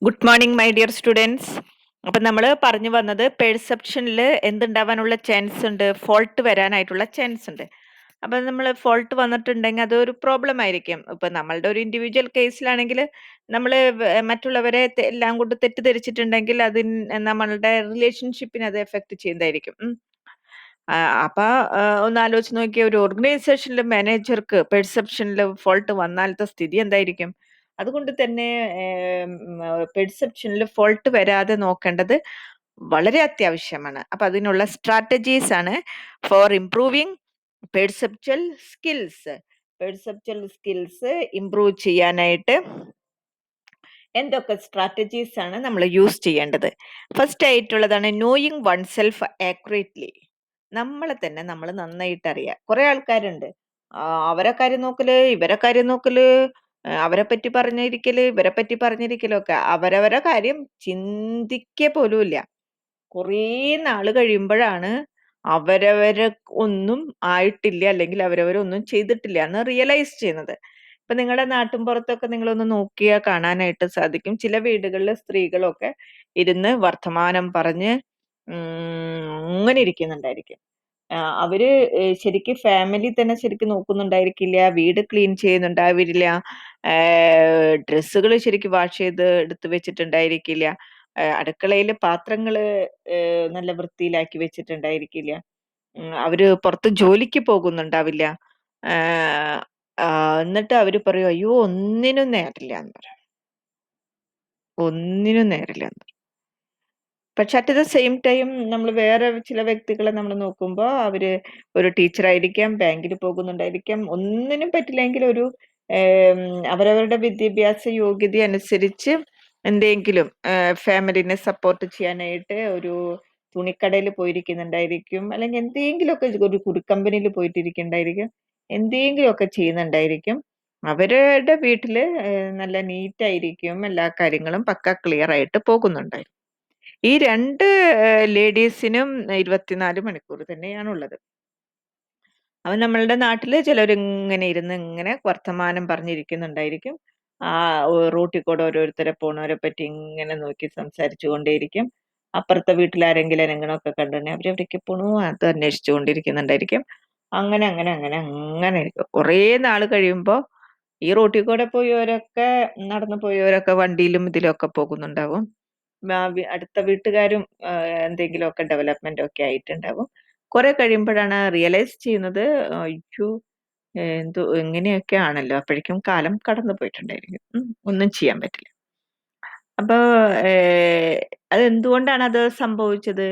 Good morning my dear students. അപ്പം നമ്മൾ പറഞ്ഞു വന്നത് പെർസെപ്ഷനിൽ എന്തുണ്ടാവാനുള്ള ചാൻസ് ഉണ്ട്, ഫോൾട്ട് വരാനായിട്ടുള്ള ചാൻസ് ഉണ്ട്. അപ്പം നമ്മൾ ഫോൾട്ട് വന്നിട്ടുണ്ടെങ്കിൽ അതൊരു പ്രോബ്ലം ആയിരിക്കും. ഇപ്പം നമ്മളുടെ ഒരു ഇൻഡിവിജ്വൽ കേസിലാണെങ്കിൽ നമ്മൾ മറ്റുള്ളവരെ എല്ലാം കൊണ്ട് തെറ്റിദ്ധരിച്ചിട്ടുണ്ടെങ്കിൽ നമ്മളുടെ റിലേഷൻഷിപ്പിനെ അത് എഫക്ട് ചെയ്യുന്നതായിരിക്കും. അപ്പൊ ഒന്ന് ആലോചിച്ച് നോക്കിയ ഒരു ഓർഗനൈസേഷനിലെ മാനേജർക്ക് പെർസെപ്ഷനിൽ ഫോൾട്ട് വന്നാലത്തെ സ്ഥിതി എന്തായിരിക്കും? അതുകൊണ്ട് തന്നെ പെർസെപ്ഷനിൽ ഫോൾട്ട് വരാതെ നോക്കേണ്ടത് വളരെ അത്യാവശ്യമാണ്. അപ്പൊ അതിനുള്ള സ്ട്രാറ്റജീസ് ആണ് for improving perceptual skills. Perceptual skills improve ചെയ്യാനായിട്ട് എന്തൊക്കെ സ്ട്രാറ്റജീസ് ആണ് നമ്മൾ യൂസ് ചെയ്യേണ്ടത്? ഫസ്റ്റ് ആയിട്ടുള്ളതാണ് നോയിങ് വൺ സെൽഫ് ആക്യുറേറ്റ്ലി. നമ്മളെ തന്നെ നമ്മൾ നന്നായിട്ട് അറിയാം. കുറെ ആൾക്കാരുണ്ട്, അവരെ കാര്യം നോക്കല്, ഇവരെ കാര്യം നോക്കല്, അവരെ പറ്റി പറഞ്ഞിരിക്കല്, ഇവരെ പറ്റി പറഞ്ഞിരിക്കലൊക്കെ അവരവരെ കാര്യം ചിന്തിക്ക പോലുമില്ല. കുറേ നാള് കഴിയുമ്പോഴാണ് അവരവരെ ഒന്നും ആയിട്ടില്ല, അല്ലെങ്കിൽ അവരവരൊന്നും ചെയ്തിട്ടില്ല എന്ന് റിയലൈസ് ചെയ്യുന്നത്. ഇപ്പൊ നിങ്ങളുടെ നാട്ടിൻ പുറത്തൊക്കെ നിങ്ങളൊന്ന് നോക്കിയാൽ കാണാനായിട്ട് സാധിക്കും. ചില വീടുകളിൽ സ്ത്രീകളൊക്കെ ഇരുന്ന് വർത്തമാനം പറഞ്ഞ് അങ്ങനെ ഇരിക്കുന്നുണ്ടായിരിക്കും. അവര് ശരിക്കും ഫാമിലി തന്നെ ശരിക്കും നോക്കുന്നുണ്ടായിരിക്കില്ല, വീട് ക്ലീൻ ചെയ്യുന്നുണ്ടാവില്ല, ഡ്രസ്സുകൾ ശരിക്കും വാഷ് ചെയ്ത് എടുത്ത് വെച്ചിട്ടുണ്ടായിരിക്കില്ല, അടുക്കളയില് പാത്രങ്ങള് നല്ല വൃത്തിയിലാക്കി വെച്ചിട്ടുണ്ടായിരിക്കില്ല, അവര് പുറത്ത് ജോലിക്ക് പോകുന്നുണ്ടാവില്ല. എന്നിട്ട് അവര് പറയും, അയ്യോ ഒന്നിനും നേരില്ല എന്ന് പറയും, ഒന്നിനും നേരില്ല. പക്ഷെ അറ്റ് ദ സെയിം ടൈം നമ്മൾ വേറെ ചില വ്യക്തികളെ നമ്മൾ നോക്കുമ്പോൾ അവര് ഒരു ടീച്ചറായിരിക്കാം, ബാങ്കിൽ പോകുന്നുണ്ടായിരിക്കാം, ഒന്നിനും പറ്റില്ലെങ്കിൽ ഒരു അവരവരുടെ വിദ്യാഭ്യാസ യോഗ്യത അനുസരിച്ച് എന്തെങ്കിലും ഫാമിലിനെ സപ്പോർട്ട് ചെയ്യാനായിട്ട് ഒരു തുണിക്കടയിൽ പോയിരിക്കുന്നുണ്ടായിരിക്കും, അല്ലെങ്കിൽ എന്തെങ്കിലുമൊക്കെ ഒരു കുറിക്കമ്പനിയിൽ പോയിട്ടിരിക്കുന്നുണ്ടായിരിക്കും, എന്തെങ്കിലുമൊക്കെ ചെയ്യുന്നുണ്ടായിരിക്കും. അവരുടെ വീട്ടില് നല്ല നീറ്റായിരിക്കും, എല്ലാ കാര്യങ്ങളും പക്ക ക്ലിയർ ആയിട്ട് പോകുന്നുണ്ടായിരിക്കും. ഈ രണ്ട് ലേഡീസിനും 24 മണിക്കൂർ തന്നെയാണുള്ളത്. അവൻ നമ്മളുടെ നാട്ടില് ചിലരിങ്ങനെ ഇരുന്ന് ഇങ്ങനെ വർത്തമാനം പറഞ്ഞിരിക്കുന്നുണ്ടായിരിക്കും. റൂട്ടിൽ കൂടെ ഓരോരുത്തരെ പോണവരെ പറ്റി ഇങ്ങനെ നോക്കി സംസാരിച്ചു കൊണ്ടേയിരിക്കും. അപ്പുറത്തെ വീട്ടിലാരെങ്കിലും അനങ്ങണമൊക്കെ കണ്ടുകഴിഞ്ഞാൽ അവരെവിടേക്ക് പോണു അത് അന്വേഷിച്ചു കൊണ്ടിരിക്കുന്നുണ്ടായിരിക്കും. അങ്ങനെ അങ്ങനെ അങ്ങനെ അങ്ങനെ ഇരിക്കും. കുറേ നാൾ കഴിയുമ്പോൾ ഈ റൂട്ടിൽ കൂടെ പോയവരൊക്കെ, നടന്നു പോയവരൊക്കെ വണ്ടിയിലും ഇതിലൊക്കെ പോകുന്നുണ്ടാവും. അടുത്ത വീട്ടുകാരും എന്തെങ്കിലുമൊക്കെ ഡെവലപ്മെന്റ് ഒക്കെ ആയിട്ടുണ്ടാവും. കുറെ കഴിയുമ്പോഴാണ് റിയലൈസ് ചെയ്യുന്നത്, അയ്യോ എന്തോ ഇങ്ങനെയൊക്കെ ആണല്ലോ. അപ്പോഴേക്കും കാലം കടന്നു പോയിട്ടുണ്ടായിരിക്കും. ഒന്നും ചെയ്യാൻ പറ്റില്ല. അപ്പൊ അതെന്തുകൊണ്ടാണ് അത് സംഭവിച്ചത്?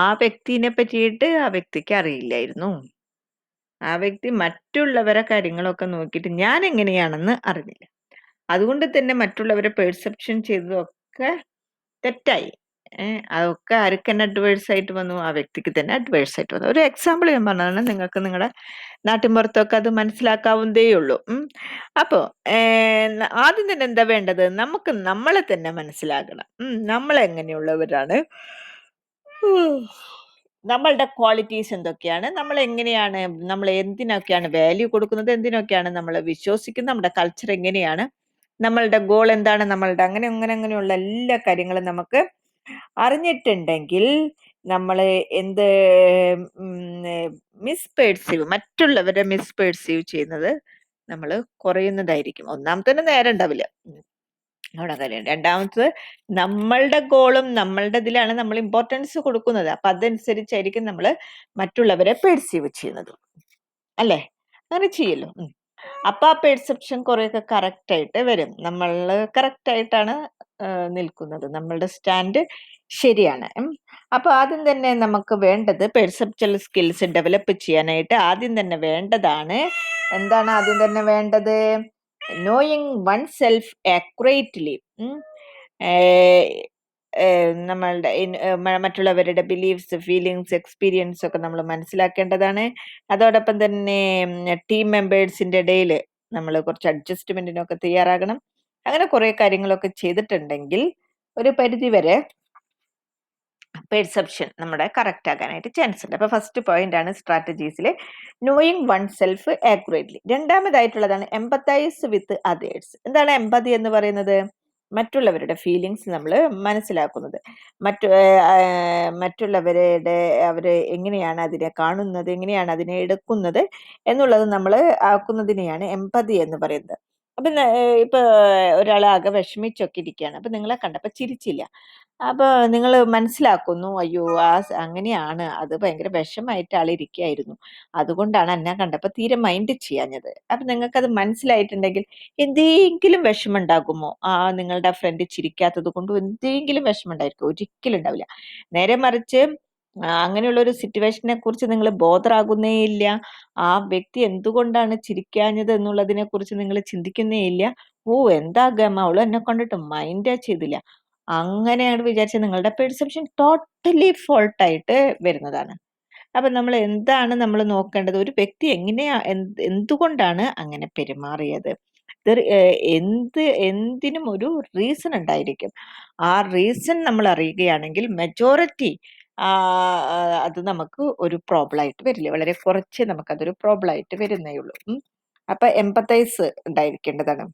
ആ വ്യക്തിനെ പറ്റിയിട്ട് ആ വ്യക്തിക്ക് അറിയില്ലായിരുന്നു. ആ വ്യക്തി മറ്റുള്ളവരെ കാര്യങ്ങളൊക്കെ നോക്കിയിട്ട് ഞാൻ എങ്ങനെയാണെന്ന് അറിഞ്ഞില്ല. അതുകൊണ്ട് തന്നെ മറ്റുള്ളവരെ പെർസെപ്ഷൻ ചെയ്തതൊക്കെ തെറ്റായി. അതൊക്കെ ആർക്ക് തന്നെ അഡ്വേഴ്സ് ആയിട്ട് വന്നു? ആ വ്യക്തിക്ക് തന്നെ അഡ്വേഴ്സ് ആയിട്ട് വന്നു. ഒരു എക്സാമ്പിൾ ഞാൻ പറഞ്ഞതാണ്, നിങ്ങൾക്ക് നിങ്ങളുടെ നാട്ടിൻപുറത്തൊക്കെ അത് മനസ്സിലാക്കാവുന്നതേ ഉള്ളൂ. അപ്പോ ആദ്യം തന്നെ എന്താ വേണ്ടത്? നമുക്ക് നമ്മളെ തന്നെ മനസ്സിലാക്കണം. നമ്മൾ എങ്ങനെയുള്ളവരാണ്, നമ്മളുടെ ക്വാളിറ്റീസ് എന്തൊക്കെയാണ്, നമ്മൾ എങ്ങനെയാണ്, നമ്മൾ എന്തിനൊക്കെയാണ് വാല്യൂ കൊടുക്കുന്നത്, എന്തിനൊക്കെയാണ് നമ്മൾ വിശ്വസിക്കുന്നത്, നമ്മുടെ കൾച്ചർ എങ്ങനെയാണ്, നമ്മളുടെ ഗോൾ എന്താണ്, നമ്മളുടെ അങ്ങനെ അങ്ങനെ അങ്ങനെയുള്ള എല്ലാ കാര്യങ്ങളും നമുക്ക് അറിഞ്ഞിട്ടുണ്ടെങ്കിൽ നമ്മൾ എന്ത് മറ്റുള്ളവരെ മിസ്പെർസീവ് ചെയ്യുന്നത് നമ്മൾ കുറയുന്നതായിരിക്കും. ഒന്നാമത്തെ നേരം ഉണ്ടാവില്ല അവിടെ കാര്യം. രണ്ടാമത്തത് നമ്മളുടെ ഗോളും നമ്മളുടെ ഇതിലാണ് നമ്മൾ ഇമ്പോർട്ടൻസ് കൊടുക്കുന്നത്. അപ്പൊ അതനുസരിച്ചായിരിക്കും നമ്മൾ മറ്റുള്ളവരെ പെർസീവ് ചെയ്യുന്നത്, അല്ലേ? അങ്ങനെ ചെയ്യല്ലോ. അപ്പൊ ആ പെർസെപ്ഷൻ കുറെയൊക്കെ കറക്റ്റ് ആയിട്ട് വരും. നമ്മൾ കറക്റ്റ് ആയിട്ടാണ് നിൽക്കുന്നത്, നമ്മളുടെ സ്റ്റാൻഡ് ശരിയാണ്. അപ്പൊ ആദ്യം തന്നെ നമുക്ക് വേണ്ടത് പെർസെപ്ച്വൽ സ്കിൽസ് ഡെവലപ്പ് ചെയ്യാനായിട്ട് ആദ്യം തന്നെ വേണ്ടതാണ്, എന്താണ് ആദ്യം തന്നെ വേണ്ടത്? Knowing oneself accurately. നമ്മളുടെ മറ്റുള്ളവരുടെ ബിലീഫ്സ്, ഫീലിങ്സ്, എക്സ്പീരിയൻസ് ഒക്കെ നമ്മൾ മനസ്സിലാക്കേണ്ടതാണ്. അതോടൊപ്പം തന്നെ ടീം മെമ്പേഴ്സിന്റെ ഇടയിൽ നമ്മൾ കുറച്ച് അഡ്ജസ്റ്റ്മെന്റിനൊക്കെ തയ്യാറാകണം. അങ്ങനെ കുറെ കാര്യങ്ങളൊക്കെ ചെയ്തിട്ടുണ്ടെങ്കിൽ ഒരു പരിധി വരെ പെർസെപ്ഷൻ നമ്മുടെ കറക്റ്റ് ആകാനായിട്ട് ചാൻസ് ഉണ്ട്. അപ്പൊ ഫസ്റ്റ് പോയിന്റ് ആണ് സ്ട്രാറ്റജീസിൽ നോയിങ് വൺ സെൽഫ് ആക്യുറേറ്റ്ലി. രണ്ടാമതായിട്ടുള്ളതാണ് എംപത്തൈസ് വിത്ത് അതേഴ്സ്. എന്താണ് എംപതി എന്ന് പറയുന്നത്? മറ്റുള്ളവരുടെ ഫീലിങ്സ് നമ്മൾ മനസ്സിലാക്കുന്നത്. മറ്റുള്ളവരുടെ അവര് എങ്ങനെയാണ് അതിനെ കാണുന്നത്, എങ്ങനെയാണ് അതിനെ എടുക്കുന്നത് എന്നുള്ളത് നമ്മൾ ആക്കുന്നതിനെയാണ് എമ്പതി എന്ന് പറയുന്നത്. അപ്പൊ ഇപ്പൊ ഒരാൾ ആകെ വിഷമിച്ചൊക്കെ ഇരിക്കുകയാണ്. അപ്പൊ നിങ്ങളെ കണ്ടപ്പോ ചിരിച്ചില്ല. അപ്പൊ നിങ്ങൾ മനസ്സിലാക്കുന്നു, അയ്യോ അങ്ങനെയാണ്, അത് ഭയങ്കര വിഷമായിട്ട് ആളിരിക്കുകയായിരുന്നു, അതുകൊണ്ടാണ് എന്നെ കണ്ടപ്പോ തീരെ മൈൻഡ് ചെയ്യാഞ്ഞത്. അപ്പൊ നിങ്ങൾക്കത് മനസ്സിലായിട്ടുണ്ടെങ്കിൽ എന്തെങ്കിലും വിഷമം ഉണ്ടാകുമോ? നിങ്ങളുടെ ഫ്രണ്ട് ചിരിക്കാത്തത് കൊണ്ട് എന്തെങ്കിലും വിഷമം ഉണ്ടായിരിക്കും? ഒരിക്കലും ഉണ്ടാവില്ല. നേരെ മറിച്ച് അങ്ങനെയുള്ള ഒരു സിറ്റുവേഷനെ കുറിച്ച് നിങ്ങൾ ബോധറാകുന്നേ ഇല്ല. ആ വ്യക്തി എന്തുകൊണ്ടാണ് ചിരിക്കാഞ്ഞത് എന്നുള്ളതിനെ കുറിച്ച് നിങ്ങൾ ചിന്തിക്കുന്നേ ഇല്ല. ഓ എന്താ ഗമ, അവള് എന്നെ കണ്ടിട്ട് മൈൻഡേ ചെയ്തില്ല. അങ്ങനെയാണ് വിചാരിച്ച നിങ്ങളുടെ പെർസെപ്ഷൻ ടോട്ടലി ഫോൾട്ട് ആയിട്ട് വരുന്നതാണ്. അപ്പൊ നമ്മൾ എന്താണ് നമ്മൾ നോക്കേണ്ടത്? ഒരു വ്യക്തി എങ്ങനെയാ എന്തുകൊണ്ടാണ് അങ്ങനെ പെരുമാറിയത്? എന്തിനും ഒരു റീസൺ ഉണ്ടായിരിക്കും. ആ റീസൺ നമ്മൾ അറിയുകയാണെങ്കിൽ മെജോറിറ്റി അത് നമുക്ക് ഒരു പ്രോബ്ലം ആയിട്ട് വരില്ല. വളരെ കുറച്ച് നമുക്കതൊരു പ്രോബ്ലം ആയിട്ട് വരുന്നേ ഉള്ളൂ. അപ്പൊ എമ്പത്തൈസ് ഉണ്ടായിരിക്കേണ്ടതാണ്.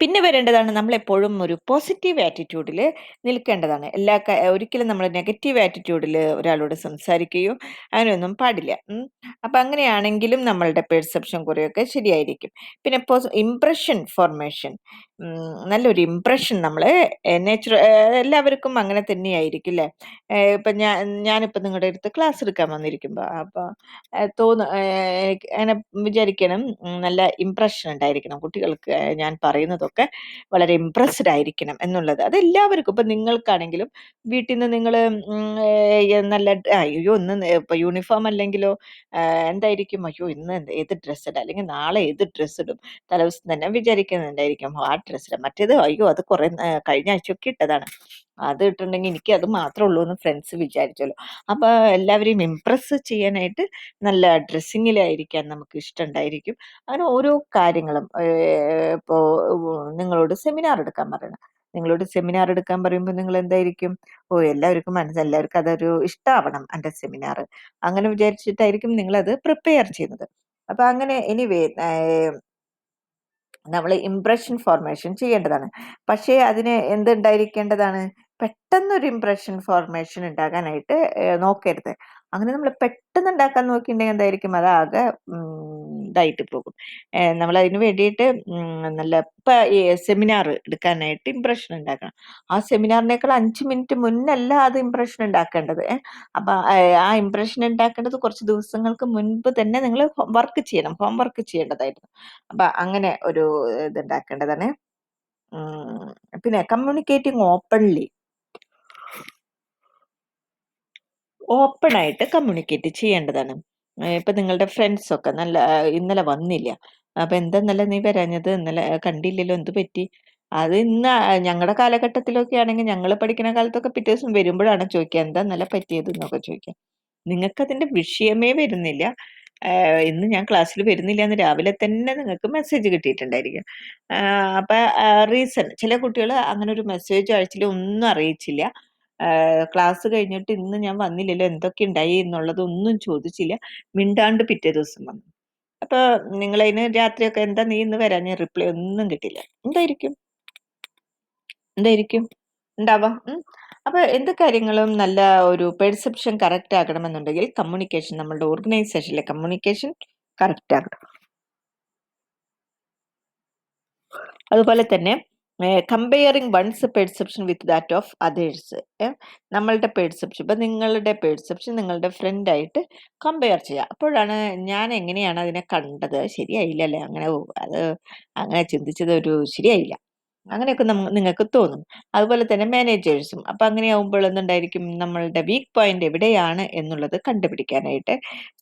പിന്നെ വരേണ്ടതാണ്, നമ്മൾ എപ്പോഴും ഒരു പോസിറ്റീവ് ആറ്റിറ്റ്യൂഡിൽ നിൽക്കേണ്ടതാണ്. ഒരിക്കലും നമ്മൾ നെഗറ്റീവ് ആറ്റിറ്റ്യൂഡിൽ ഒരാളോട് സംസാരിക്കുകയോ അങ്ങനെയൊന്നും പാടില്ല. അപ്പൊ അങ്ങനെയാണെങ്കിലും നമ്മളുടെ പെർസെപ്ഷൻ കുറെയൊക്കെ ശരിയായിരിക്കും. പിന്നെ ഇംപ്രഷൻ ഫോർമേഷൻ, നല്ലൊരു ഇംപ്രഷൻ നമ്മൾ എല്ലാവർക്കും അങ്ങനെ തന്നെയായിരിക്കും അല്ലേ? ഇപ്പൊ ഞാനിപ്പോ നിങ്ങളുടെ അടുത്ത് ക്ലാസ് എടുക്കാൻ വന്നിരിക്കുമ്പോ അപ്പൊ അങ്ങനെ വിചാരിക്കണം, നല്ല ഇംപ്രഷൻ ഉണ്ടായിരിക്കണം കുട്ടികൾക്ക്, ഞാൻ പറയുന്നതൊക്കെ വളരെ ഇംപ്രസ്ഡ് ആയിരിക്കണം എന്നുള്ളത്. അത് എല്ലാവർക്കും, ഇപ്പൊ നിങ്ങൾക്കാണെങ്കിലും വീട്ടിൽ നിന്ന് നിങ്ങൾ നല്ല അയ്യോ ഇന്ന് ഇപ്പൊ യൂണിഫോം അല്ലെങ്കിലോ എന്തായിരിക്കും, അയ്യോ ഇന്ന് ഏത് ഡ്രസ്സ് ഇടാം, അല്ലെങ്കിൽ നാളെ ഏത് ഡ്രസ്സ് ഇടും, തലേദിവസം തന്നെ വിചാരിക്കുന്നുണ്ടായിരിക്കും ആ ഡ്രസ്സ് ഇടാം, മറ്റേത് അയ്യോ അത് കുറെ കഴിഞ്ഞ ആഴ്ചയൊക്കെ ഇട്ടതാണ്, അത് ഇട്ടുണ്ടെങ്കിൽ എനിക്ക് അത് മാത്രമേ ഉള്ളൂ എന്ന് ഫ്രണ്ട്സ് വിചാരിച്ചല്ലോ. അപ്പൊ എല്ലാവരെയും ഇംപ്രസ് ചെയ്യാനായിട്ട് നല്ല ഡ്രസ്സിങ്ങിലായിരിക്കാൻ നമുക്ക് ഇഷ്ടമുണ്ടായിരിക്കും. അങ്ങനെ ഓരോ കാര്യങ്ങളും ഇപ്പോ നിങ്ങളോട് സെമിനാർ എടുക്കാൻ പറയണം. നിങ്ങളോട് സെമിനാർ എടുക്കാൻ പറയുമ്പോൾ നിങ്ങൾ എന്തായിരിക്കും, എല്ലാവർക്കും അതൊരു ഇഷ്ടാവണം എൻ്റെ സെമിനാർ, അങ്ങനെ വിചാരിച്ചിട്ടായിരിക്കും നിങ്ങൾ അത് പ്രിപ്പയർ ചെയ്യുന്നത്. അപ്പൊ അങ്ങനെ എനിവേ നമ്മൾ ഇംപ്രഷൻ ഫോർമേഷൻ ചെയ്യേണ്ടതാണ്. പക്ഷേ അതിന് എന്തുണ്ടായിരിക്കേണ്ടതാണ്, പെട്ടെന്നൊരു ഇംപ്രഷൻ ഫോർമേഷൻ ഉണ്ടാകാനായിട്ട് നോക്കരുത്. അങ്ങനെ നമ്മൾ പെട്ടെന്ന് ഉണ്ടാക്കാൻ നോക്കിയിട്ടുണ്ടെങ്കിൽ എന്തായിരിക്കും, അതാകെ ഇതായിട്ട് പോകും. നമ്മൾ അതിന് വേണ്ടിയിട്ട് നല്ല ഈ സെമിനാർ എടുക്കാനായിട്ട് ഇംപ്രഷൻ ഉണ്ടാക്കണം. ആ സെമിനാറിനേക്കാൾ 5 മിനിറ്റ് മുന്നല്ല അത് ഇംപ്രഷൻ ഉണ്ടാക്കേണ്ടത്. അപ്പൊ ആ ഇംപ്രഷൻ ഉണ്ടാക്കേണ്ടത് കുറച്ച് ദിവസങ്ങൾക്ക് മുൻപ് തന്നെ നിങ്ങൾ വർക്ക് ചെയ്യണം, ഹോംവർക്ക് ചെയ്യേണ്ടതായിരുന്നു. അപ്പൊ അങ്ങനെ ഒരു ഇതുണ്ടാക്കേണ്ടതാണ്. പിന്നെ കമ്മ്യൂണിക്കേറ്റിംഗ് ഓപ്പൺ ആയിട്ട് കമ്മ്യൂണിക്കേറ്റ് ചെയ്യേണ്ടതാണ്. ഇപ്പൊ നിങ്ങളുടെ ഫ്രണ്ട്സ് ഒക്കെ ഇന്നലെ വന്നില്ല, അപ്പൊ എന്താ ഇന്നലെ നീ വരാഞ്ഞത്, ഇന്നലെ കണ്ടില്ലല്ലോ, എന്ത് പറ്റി? അത് ഇന്ന് ഞങ്ങളുടെ കാലഘട്ടത്തിലൊക്കെ ആണെങ്കിൽ, ഞങ്ങൾ പഠിക്കുന്ന കാലത്തൊക്കെ പിറ്റേ ദിവസം വരുമ്പോഴാണ് ചോദിക്കുക എന്താ ഇന്നലെ പറ്റിയത് എന്നൊക്കെ ചോദിക്കുക. നിങ്ങൾക്ക് അതിന്റെ വിഷയമേ വരുന്നില്ല. ഇന്ന് ഞാൻ ക്ലാസ്സിൽ വരുന്നില്ല എന്ന് രാവിലെ തന്നെ നിങ്ങൾക്ക് മെസ്സേജ് കിട്ടിയിട്ടുണ്ടായിരിക്കും. അപ്പൊ റീസൺ, ചില കുട്ടികൾ അങ്ങനെ ഒരു മെസ്സേജ് അയച്ചില്ല, ഒന്നും അറിയിച്ചില്ല. ക്ലാസ് കഴിഞ്ഞിട്ട് ഇന്ന് ഞാൻ വന്നില്ലല്ലോ, എന്തൊക്കെ ഉണ്ടായി എന്നുള്ളതൊന്നും ചോദിച്ചില്ല, മിണ്ടാണ്ട് പിറ്റേ ദിവസം വന്നു. അപ്പൊ നിങ്ങളതിന് രാത്രിയൊക്കെ എന്താ നീ ഇന്ന് വരാൻ റിപ്ലൈ ഒന്നും കിട്ടില്ല, എന്തായിരിക്കും എന്തായിരിക്കും ഉണ്ടാവാം. അപ്പൊ എന്ത് കാര്യങ്ങളും നല്ല ഒരു പെർസെപ്ഷൻ കറക്റ്റ് ആകണമെന്നുണ്ടെങ്കിൽ കമ്മ്യൂണിക്കേഷൻ, നമ്മളുടെ ഓർഗനൈസേഷനിലെ കമ്മ്യൂണിക്കേഷൻ കറക്റ്റ് ആകണം. അതുപോലെ തന്നെ comparing one's perception with that of others. നമ്മളുടെ പെർസെപ്ഷൻ, ഇപ്പൊ നിങ്ങളുടെ പെർസെപ്ഷൻ നിങ്ങളുടെ ഫ്രണ്ടായിട്ട് കമ്പയർ ചെയ്യുക. അപ്പോഴാണ് ഞാൻ എങ്ങനെയാണ് അതിനെ കണ്ടത്, ശരിയായില്ല അല്ലേ, അത് അങ്ങനെ ചിന്തിച്ചത് ശരിയായില്ല, അങ്ങനെയൊക്കെ നിങ്ങൾക്ക് തോന്നും. അതുപോലെ തന്നെ മാനേജേഴ്സും അപ്പൊ അങ്ങനെയാവുമ്പോൾ എന്തുണ്ടായിരിക്കും, നമ്മളുടെ വീക്ക് പോയിന്റ് എവിടെയാണ് എന്നുള്ളത് കണ്ടുപിടിക്കാനായിട്ട്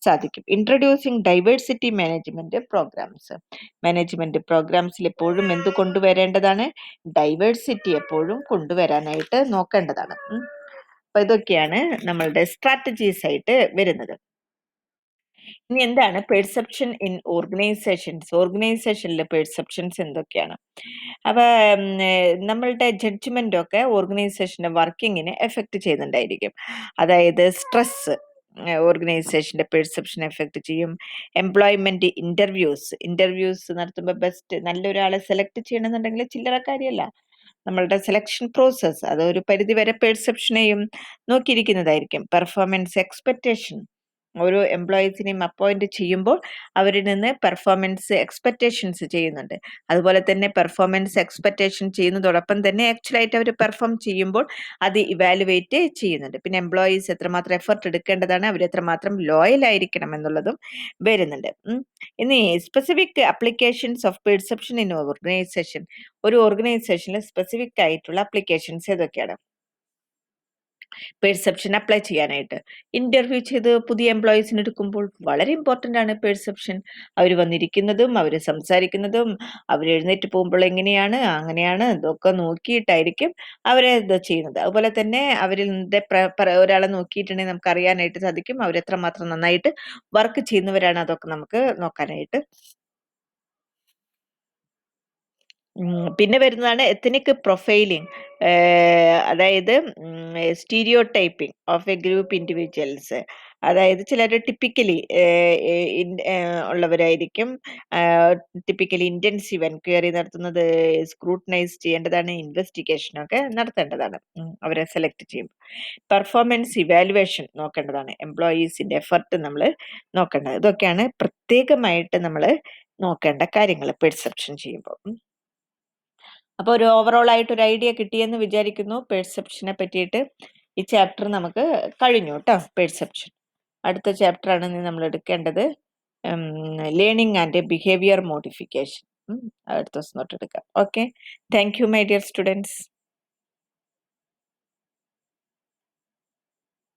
സാധിക്കും. ഇൻട്രൊഡ്യൂസിങ് ഡൈവേഴ്സിറ്റി മാനേജ്മെന്റ് പ്രോഗ്രാംസിൽ എപ്പോഴും എന്ത് കൊണ്ടുവരേണ്ടതാണ്, ഡൈവേഴ്സിറ്റി എപ്പോഴും കൊണ്ടുവരാനായിട്ട് നോക്കേണ്ടതാണ്. അപ്പൊ ഇതൊക്കെയാണ് നമ്മളുടെ സ്ട്രാറ്റജീസ് ആയിട്ട് വരുന്നത്. ഇനി എന്താണ് പെർസെപ്ഷൻ ഇൻ ഓർഗനൈസേഷനിലെ പെർസെപ്ഷൻസ് എന്തൊക്കെയാണ്? അപ്പൊ നമ്മളുടെ ജഡ്ജ്മെന്റ് ഒക്കെ ഓർഗനൈസേഷന്റെ വർക്കിങ്ങിനെ എഫക്ട് ചെയ്യുന്നുണ്ടായിരിക്കും. അതായത് സ്ട്രെസ്, ഓർഗനൈസേഷന്റെ പെർസെപ്ഷൻ എഫക്ട് ചെയ്യും. എംപ്ലോയ്മെന്റ് ഇന്റർവ്യൂസ് നടത്തുമ്പോൾ നല്ലൊരാളെ സെലക്ട് ചെയ്യണമെന്നുണ്ടെങ്കിൽ ചില്ലറ കാര്യമല്ല. നമ്മളുടെ സെലക്ഷൻ പ്രോസസ്സ് അത് ഒരു പരിധിവരെ പെർസെപ്ഷനെയും നോക്കിയിരിക്കുന്നതായിരിക്കും. പെർഫോമൻസ് എക്സ്പെക്റ്റേഷൻ, ഓരോ എംപ്ലോയീസിനെയും അപ്പോയിന്റ് ചെയ്യുമ്പോൾ അവരിൽ നിന്ന് പെർഫോമൻസ് എക്സ്പെക്റ്റേഷൻസ് ചെയ്യുന്നുണ്ട്. അതുപോലെ തന്നെ പെർഫോമൻസ് എക്സ്പെക്റ്റേഷൻ ചെയ്യുന്നതോടൊപ്പം തന്നെ ആക്ച്വലായിട്ട് അവർ പെർഫോം ചെയ്യുമ്പോൾ അത് ഇവാലുവേറ്റ് ചെയ്യുന്നുണ്ട്. പിന്നെ എംപ്ലോയീസ് എത്രമാത്രം എഫർട്ട് എടുക്കേണ്ടതാണ്, അവർ എത്രമാത്രം ലോയൽ ആയിരിക്കണം എന്നുള്ളതും വരുന്നുണ്ട്. ഇനി specific applications of perception in organisation, ഒരു ഓർഗനൈസേഷനിൽ സ്പെസിഫിക് ആയിട്ടുള്ള അപ്ലിക്കേഷൻസ് ഏതൊക്കെയാണ് പെർസെപ്ഷൻ അപ്ലൈ ചെയ്യാനായിട്ട്? ഇന്റർവ്യൂ ചെയ്ത് പുതിയ എംപ്ലോയീസിനെ എടുക്കുമ്പോൾ വളരെ ഇമ്പോർട്ടൻ്റ് ആണ് പെർസെപ്ഷൻ. അവർ വന്നിരിക്കുന്നതും അവർ സംസാരിക്കുന്നതും അവർ എഴുന്നേറ്റ് പോകുമ്പോൾ എങ്ങനെയാണ്, അങ്ങനെയാണ്, ഇതൊക്കെ നോക്കിയിട്ടായിരിക്കും അവരെ ഇത് ചെയ്യുന്നത്. അതുപോലെ തന്നെ അവരിൽ ഒരാളെ നോക്കിയിട്ടുണ്ടെങ്കിൽ നമുക്ക് അറിയാനായിട്ട് സാധിക്കും അവരെത്രമാത്രം നന്നായിട്ട് വർക്ക് ചെയ്യുന്നവരാണ്. അതൊക്കെ നമുക്ക് നോക്കാനായിട്ട്. പിന്നെ വരുന്നതാണ് എത്നിക് പ്രൊഫൈലിംഗ്, അതായത് stereo typing of A group individuals. അതായത് ചിലർ ടിപ്പിക്കലി ഉള്ളവരായിരിക്കും. ടിപ്പിക്കലി ഇന്റൻസീവ് എൻക്വയറി നടത്തുന്നത്, സ്ക്രൂട്ടനൈസ് ചെയ്യേണ്ടതാണ്, ഇൻവെസ്റ്റിഗേഷനൊക്കെ നടത്തേണ്ടതാണ് അവരെ സെലക്ട് ചെയ്യുമ്പോൾ. പെർഫോമൻസ് ഇവാലുവേഷൻ നോക്കേണ്ടതാണ്, എംപ്ലോയീസിന്റെ എഫർട്ട് നമ്മൾ നോക്കേണ്ടത്. ഇതൊക്കെയാണ് പ്രത്യേകമായിട്ട് നമ്മൾ നോക്കേണ്ട കാര്യങ്ങൾ പെർസെപ്ഷൻ ചെയ്യുമ്പോൾ. അപ്പോൾ ഒരു ഓവറോൾ ആയിട്ട് ഒരു ഐഡിയ കിട്ടിയെന്ന് വിചാരിക്കുന്നു പെർസെപ്ഷനെ പറ്റിയിട്ട്. ഈ ചാപ്റ്റർ നമുക്ക് കഴിഞ്ഞു കേട്ടോ, പെർസെപ്ഷൻ. അടുത്ത ചാപ്റ്ററാണ് നമ്മൾ എടുക്കേണ്ടത്, ലേണിംഗ് ആൻഡ് ബിഹേവിയർ മോഡിഫിക്കേഷൻ. അടുത്ത ദിവസം തൊട്ട് എടുക്കാം. Okay, thank you my dear students.